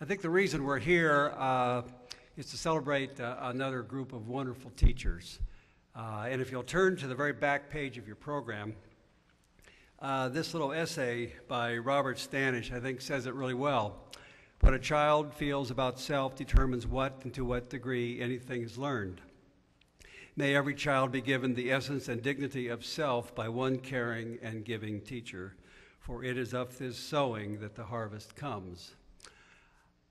think the reason we're here is to celebrate another group of wonderful teachers. And if you'll turn to the very back page of your program, this little essay by Robert Stanish, I think, says it really well. What a child feels about self determines what and to what degree anything is learned. May every child be given the essence and dignity of self by one caring and giving teacher, for it is of this sowing that the harvest comes.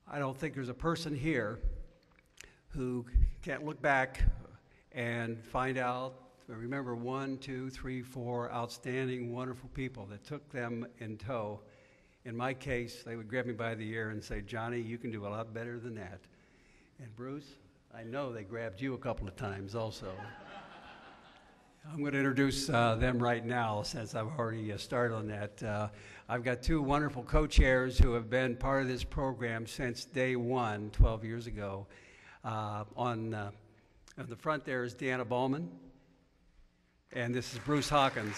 I don't think there's a person here who can't look back and find out, remember 1, 2, 3, 4 outstanding, wonderful people that took them in tow. In my case, they would grab me by the ear and say, Johnny, you can do a lot better than that. And Bruce, I know they grabbed you a couple of times also. I'm going to introduce them right now since I've already started on that. I've got two wonderful co-chairs who have been part of this program since day one, 12 years ago. On the front there is Deanna Ballman, and this is Bruce Hawkins.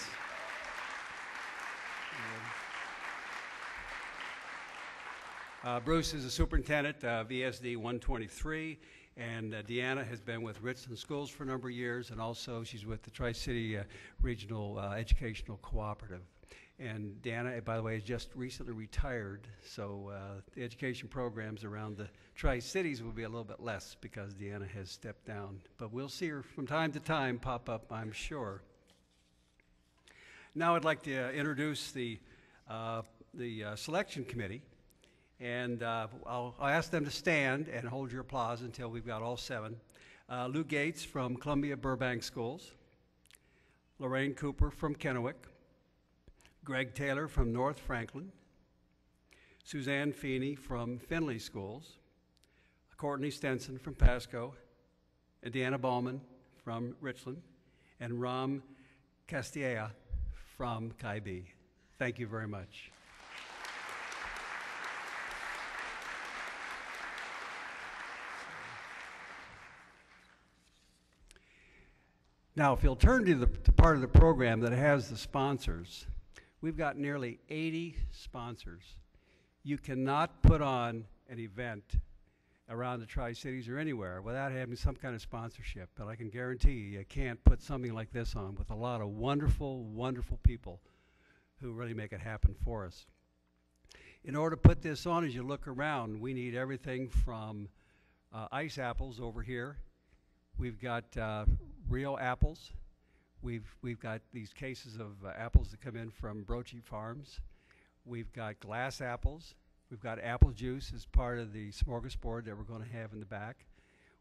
Bruce is a superintendent of ESD 123, and Deanna has been with Richland Schools for a number of years, and also she's with the Tri-City Regional Educational Cooperative. And Deanna, by the way, has just recently retired, so the education programs around the Tri-Cities will be a little bit less because Deanna has stepped down. But we'll see her from time to time pop up, I'm sure. Now I'd like to introduce the selection committee. And I'll ask them to stand and hold your applause until we've got all 7. Lou Gates from Columbia Burbank Schools, Lorraine Cooper from Kennewick, Greg Taylor from North Franklin, Suzanne Feeney from Findlay Schools, Courtney Stenson from Pasco, and Deanna Ballman from Richland, and Ram Castilla from Kaibi. Thank you very much. Now, if you'll turn to the part of the program that has the sponsors, we've got nearly 80 sponsors. You cannot put on an event around the Tri-Cities or anywhere without having some kind of sponsorship, but I can guarantee you can't put something like this on with a lot of wonderful, wonderful people who really make it happen for us. In order to put this on, as you look around, we need everything from ice apples over here. We've got real apples. We've got these cases of apples that come in from Brochi Farms. We've got glass apples. We've got apple juice as part of the smorgasbord that we're going to have in the back.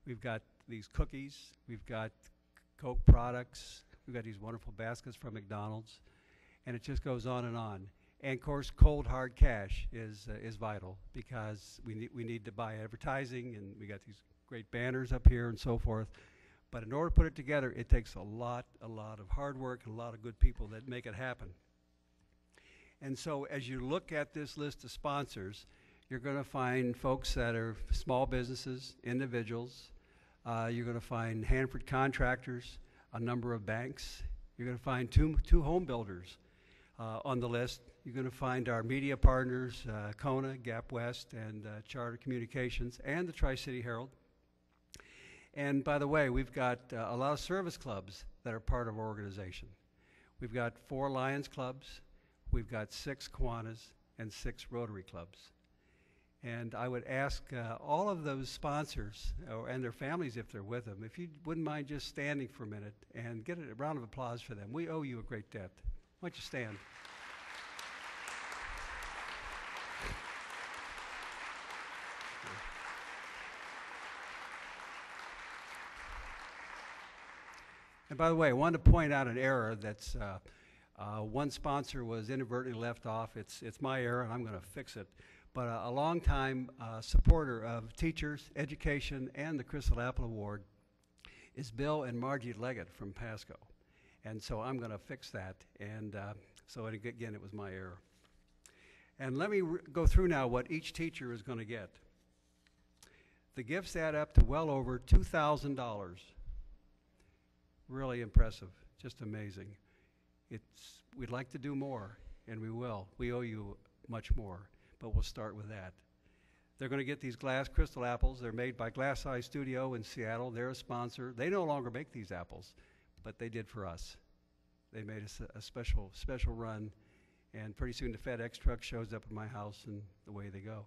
We've got these cookies. We've got Coke products. We've got these wonderful baskets from McDonald's. And it just goes on and on. And of course, cold hard cash is vital because we need to buy advertising, and we got these great banners up here and so forth. But in order to put it together, it takes a lot of hard work and a lot of good people that make it happen. And so as you look at this list of sponsors, you're going to find folks that are small businesses, individuals. You're going to find Hanford Contractors, a number of banks. You're going to find two home builders on the list. You're going to find our media partners, Kona, Gap West, and Charter Communications, and the Tri-City Herald. And by the way, we've got a lot of service clubs that are part of our organization. We've got 4 Lions clubs, we've got 6 Kiwanis, and 6 Rotary clubs. And I would ask all of those sponsors, and their families if they're with them, if you wouldn't mind just standing for a minute and get a round of applause for them. We owe you a great debt. Why don't you stand? And by the way, I wanted to point out an error that's one sponsor was inadvertently left off. It's my error, and I'm going to fix it. But a longtime supporter of teachers, education, and the Crystal Apple Award is Bill and Margie Leggett from Pasco. And so I'm going to fix that. And so again, it was my error. And let me go through now what each teacher is going to get. The gifts add up to well over $2,000. Really impressive, just amazing. We'd like to do more, and we will. We owe you much more, but we'll start with that. They're going to get these glass crystal apples. They're made by Glass Eye Studio in Seattle. They're a sponsor. They no longer make these apples, but they did for us. They made us a special run, and pretty soon the FedEx truck shows up at my house, and away they go.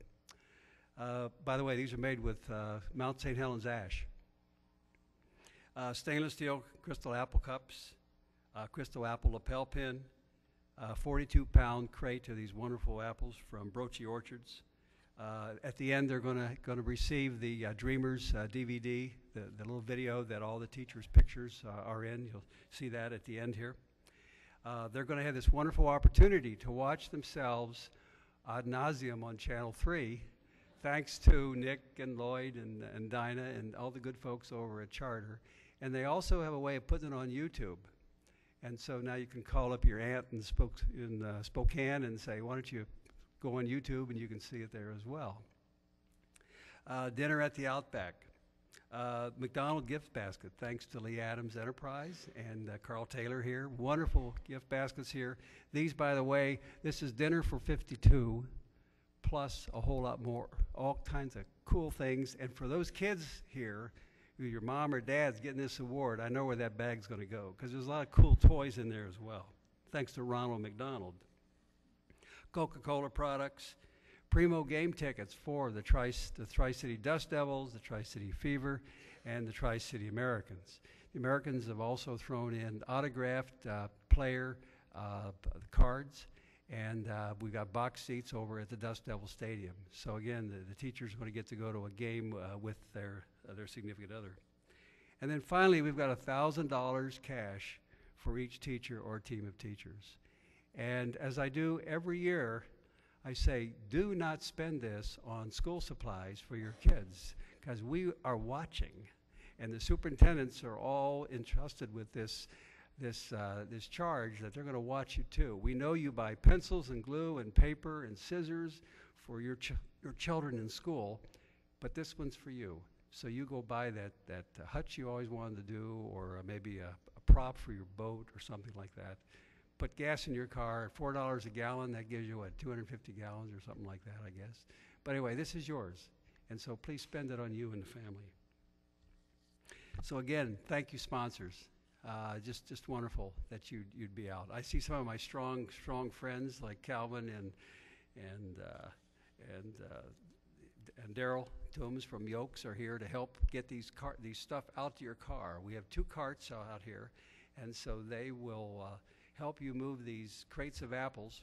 By the way, these are made with Mount St. Helens ash. Stainless steel crystal apple cups, crystal apple lapel pin, 42-pound crate of these wonderful apples from Brochi Orchards. At the end, they're going to receive the Dreamers DVD, the little video that all the teachers' pictures are in. You'll see that at the end here. They're going to have this wonderful opportunity to watch themselves ad nauseum on Channel 3, thanks to Nick and Lloyd and Dinah and all the good folks over at Charter. And they also have a way of putting it on YouTube. And so now you can call up your aunt in Spokane and say, why don't you go on YouTube, and you can see it there as well. Dinner at the Outback. McDonald gift basket, thanks to Lee Adams Enterprise and Carl Taylor here. Wonderful gift baskets here. These, by the way, this is dinner for 52, plus a whole lot more. All kinds of cool things. And for those kids here, your mom or dad's getting this award, I know where that bag's going to go, because there's a lot of cool toys in there as well, thanks to Ronald McDonald. Coca-Cola products, Primo game tickets for the Tri-City Dust Devils, the Tri-City Fever, and the Tri-City Americans. The Americans have also thrown in autographed player cards, and we've got box seats over at the Dust Devil Stadium. So again, the teachers are going to get to go to a game with their significant other. And then finally, we've got $1,000 cash for each teacher or team of teachers. And as I do every year, I say, do not spend this on school supplies for your kids, because we are watching, and the superintendents are all entrusted with this charge that they're going to watch you too. We know you buy pencils and glue and paper and scissors for your children in school, but this one's for you. So you go buy that hutch you always wanted to do, or maybe a prop for your boat or something like that. Put gas in your car at $4 a gallon. That gives you, what, 250 gallons or something like that, I guess. But anyway, this is yours. And so please spend it on you and the family. So again, thank you, sponsors. Just wonderful that you'd be out. I see some of my strong friends like Calvin and Daryl Toombs from Yokes are here to help get these stuff out to your car. We have 2 carts out here, and so they will help you move these crates of apples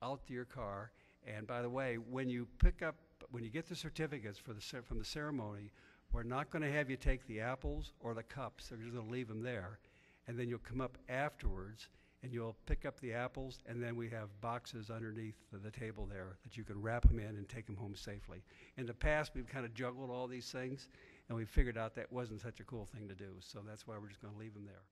out to your car. And by the way, when you get the certificates from the ceremony, we're not going to have you take the apples or the cups. They're just going to leave them there. And then you'll come up afterwards and you'll pick up the apples, and then we have boxes underneath the table there that you can wrap them in and take them home safely. In the past, we've kind of juggled all these things, and we figured out that wasn't such a cool thing to do. So that's why we're just going to leave them there.